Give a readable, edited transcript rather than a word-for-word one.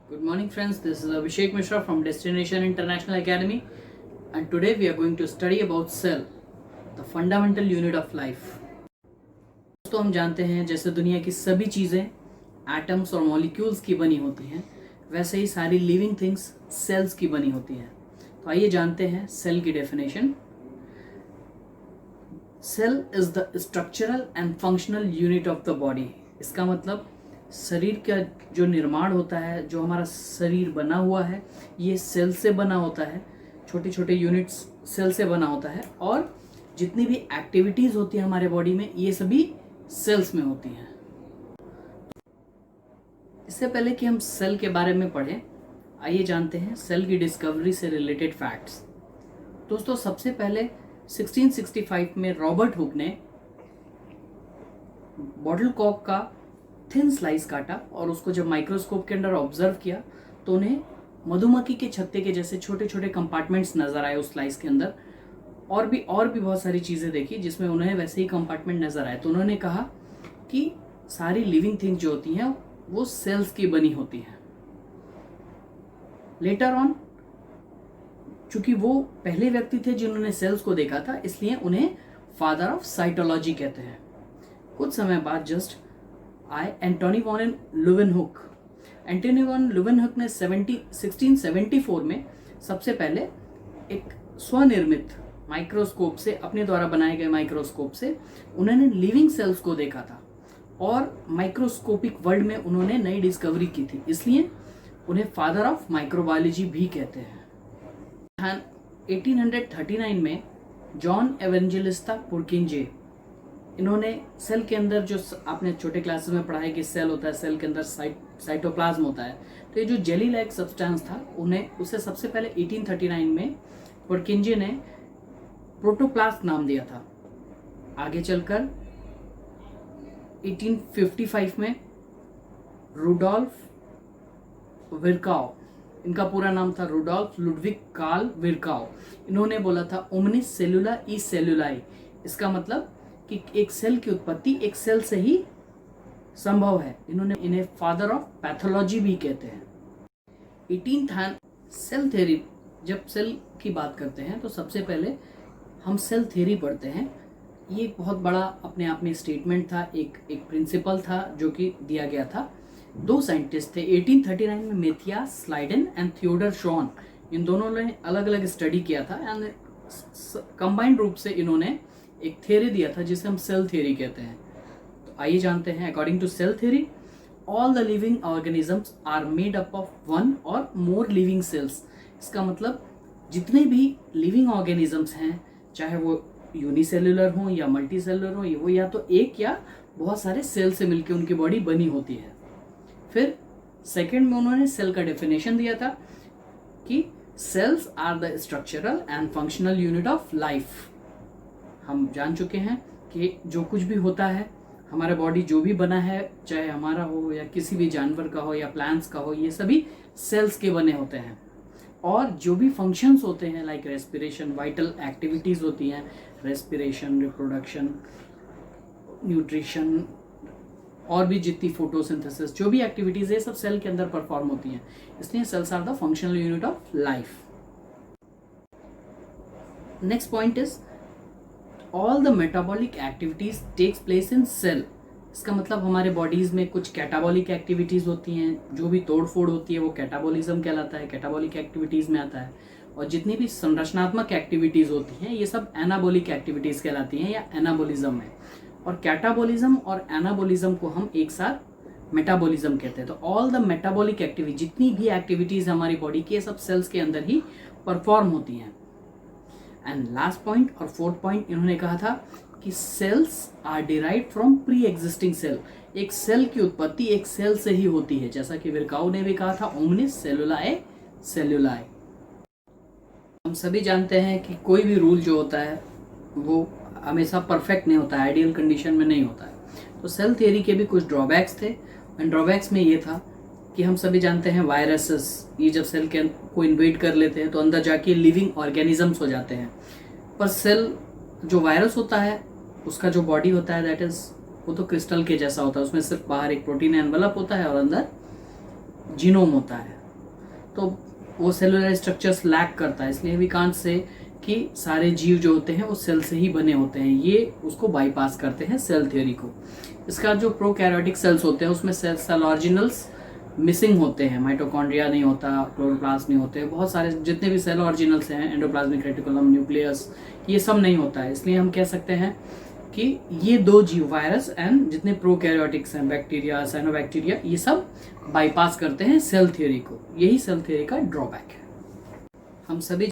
Good morning friends, this is Abhishek Mishra from Destination International Academy and today we are going to study about cell, the fundamental unit of life. दोस्तों हम जानते हैं जैसे दुनिया की सभी चीज़ें एटम्स और मॉलिक्यूल्स की बनी होती हैं, वैसे ही सारी लिविंग थिंग्स सेल्स की बनी होती हैं। तो आइए जानते हैं सेल की definition. Cell is the structural and functional unit of the body. इसका मतलब शरीर का जो निर्माण होता है, जो हमारा शरीर बना हुआ है, ये सेल से बना होता है। छोटे छोटे यूनिट्स सेल से बना होता है और जितनी भी एक्टिविटीज़ होती हैं हमारे बॉडी में, ये सभी सेल्स में होती हैं। इससे पहले कि हम सेल के बारे में पढ़ें, आइए जानते हैं सेल की डिस्कवरी से रिलेटेड फैक्ट्स। दोस्तों सबसे पहले 1665 में रॉबर्ट हुक ने बॉटल कॉक का थिन स्लाइस काटा और उसको जब माइक्रोस्कोप के अंदर ऑब्जर्व किया तो उन्हें मधुमक्खी के छत्ते के जैसे छोटे छोटे कंपार्टमेंट्स नज़र आए उस स्लाइस के अंदर। और भी बहुत सारी चीज़ें देखी जिसमें उन्हें वैसे ही कंपार्टमेंट नज़र आए। तो उन्होंने कहा कि सारी लिविंग थिंग्स जो होती हैं वो सेल्स की बनी होती हैं। लेटर ऑन, चूंकि वो पहले व्यक्ति थे जिन्होंने सेल्स को देखा था, इसलिए उन्हें फादर ऑफ साइटोलॉजी कहते हैं। कुछ समय बाद जस्ट आए एंटोनी वॉन लुवेनहुक। एंटोनी वॉन लुवेनहुक ने 1674 में सबसे पहले एक स्वनिर्मित माइक्रोस्कोप से, अपने द्वारा बनाए गए माइक्रोस्कोप से उन्होंने लिविंग सेल्स को देखा था और माइक्रोस्कोपिक वर्ल्ड में उन्होंने नई डिस्कवरी की थी, इसलिए उन्हें फादर ऑफ माइक्रोबायोलॉजी भी कहते हैं। 1839 में जॉन एवेंजेलिस्टा पुरकिंजे, इन्होंने सेल के अंदर, जो आपने छोटे क्लासेस में पढ़ा है कि सेल होता है, सेल के अंदर साइटोप्लाज्म होता है, तो ये जो जेली लाइक सब्सटेंस था उसे सबसे पहले 1839 में पुरकिंजे ने प्रोटोप्लास्ट नाम दिया था। आगे चलकर 1855 में रुडोल्फ विरकाउ, इनका पूरा नाम था रुडोल्फ लुडविग कार्ल विरकाउ, इन्होंने बोला था ओमनिस सेलुला ई सेलुलाई। इसका मतलब कि एक सेल की उत्पत्ति एक सेल से ही संभव है। इन्हें फादर ऑफ पैथोलॉजी भी कहते हैं। 18th सेल थ्योरी, जब सेल की बात करते हैं तो सबसे पहले हम सेल थ्योरी पढ़ते हैं। ये एक बहुत बड़ा अपने आप में स्टेटमेंट था, एक प्रिंसिपल था जो कि दिया गया था। दो साइंटिस्ट थे 1839 में, Matthias Schleiden and Theodore Shawn. इन दोनों ने अलग अलग स्टडी किया था एंड कंबाइंड रूप से इन्होंने एक थ्योरी दिया था जिसे हम सेल थ्योरी कहते हैं। तो आइए जानते हैं। According to cell theory, all the living organisms are made up of one or more living cells. इसका मतलब जितने भी लिविंग ऑर्गेनिजम्स हैं, चाहे वो यूनिसेलुलर हो या मल्टी सेलुलर हो, वो या तो एक या बहुत सारे सेल से मिलकर उनकी बॉडी बनी होती है। फिर सेकेंड में उन्होंने सेल का डेफिनेशन दिया था कि cells are the structural and functional unit of life. हम जान चुके हैं कि जो कुछ भी होता है, हमारा बॉडी जो भी बना है, चाहे हमारा हो या किसी भी जानवर का हो या प्लांट्स का हो, ये सभी सेल्स के बने होते हैं। और जो भी फंक्शंस होते हैं लाइक रेस्पिरेशन, वाइटल एक्टिविटीज़ होती हैं, रेस्पिरेशन, रिप्रोडक्शन, न्यूट्रिशन और भी जितनी फोटोसिंथेसिस, जो भी एक्टिविटीज़ है, सब सेल के अंदर परफॉर्म होती हैं। इसलिए cells are the functional unit of life. Next point is all the metabolic activities takes place in cell. इसका मतलब हमारे बॉडीज में कुछ कैटाबॉलिक एक्टिविटीज होती हैं, जो भी तोड़फोड़ होती है वो कैटाबॉलिज्म कहलाता है, कैटाबॉलिक एक्टिविटीज में आता है। और जितनी भी संरचनात्मक एक्टिविटीज होती हैं ये सब एनाबॉलिक एक्टिविटीज कहलाती हैं या एनाबोलिज्म है। और कैटाबॉलिज्म और एनाबोलिज्म को हम एक साथ मेटाबॉलिज्म कहते हैं। तो ऑल द मेटाबॉलिक एक्टिविटी, जितनी भी एक्टिविटीज हमारी बॉडी की, सब सेल्स के अंदर ही परफॉर्म होती हैं। एंड लास्ट पॉइंट और फोर्थ पॉइंट, इन्होंने कहा था कि cells are derived from preexisting cell. एक सेल की उत्पत्ति एक सेल से ही होती है, जैसा कि विरकाउ ने भी कहा था ओमनिस सेलुलाए सेलुलाए। हम सभी जानते हैं कि कोई भी रूल जो होता है वो हमेशा परफेक्ट नहीं होता है, आइडियल कंडीशन में नहीं होता है। तो सेल थ्योरी के भी कुछ ड्रॉबैक्स थे। एंड ड्रॉबैक्स में ये था कि हम सभी जानते हैं वायरसेस, ये जब सेल के को इन्वेड कर लेते हैं तो अंदर जाके लिविंग ऑर्गेनिजम्स हो जाते हैं। पर सेल जो वायरस होता है उसका जो बॉडी होता है दैट इज, वो तो क्रिस्टल के जैसा होता है, उसमें सिर्फ बाहर एक प्रोटीन एनवेलप होता है और अंदर जीनोम होता है। तो वो सेलुलर स्ट्रक्चर्स लैक करता है, इसलिए वी कांट से कि सारे जीव जो होते हैं वो सेल से ही बने होते हैं, ये उसको बाईपास करते हैं सेल थ्योरी को। इसका जो प्रोकैरियोटिक सेल्स होते हैं उसमें सेल ऑरिजिनल्स मिसिंग होते हैं, माइटोकॉन्ड्रिया नहीं होता, क्लोरोप्लास्ट नहीं होते, बहुत सारे जितने भी सेल ऑरिजिनल्स हैं, एंडोप्लाज्मिक रेटिकुलम, न्यूक्लियस, ये सब नहीं होता है। इसलिए हम कह सकते हैं कि ये दो जीव, वायरस एंड जितने प्रोकैरियोटिक्स हैं, बैक्टीरिया, साइनोबैक्टीरिया, ये सब बाईपास करते हैं सेल थ्योरी को। यही सेल थ्योरी का ड्रॉबैक है। हम सभी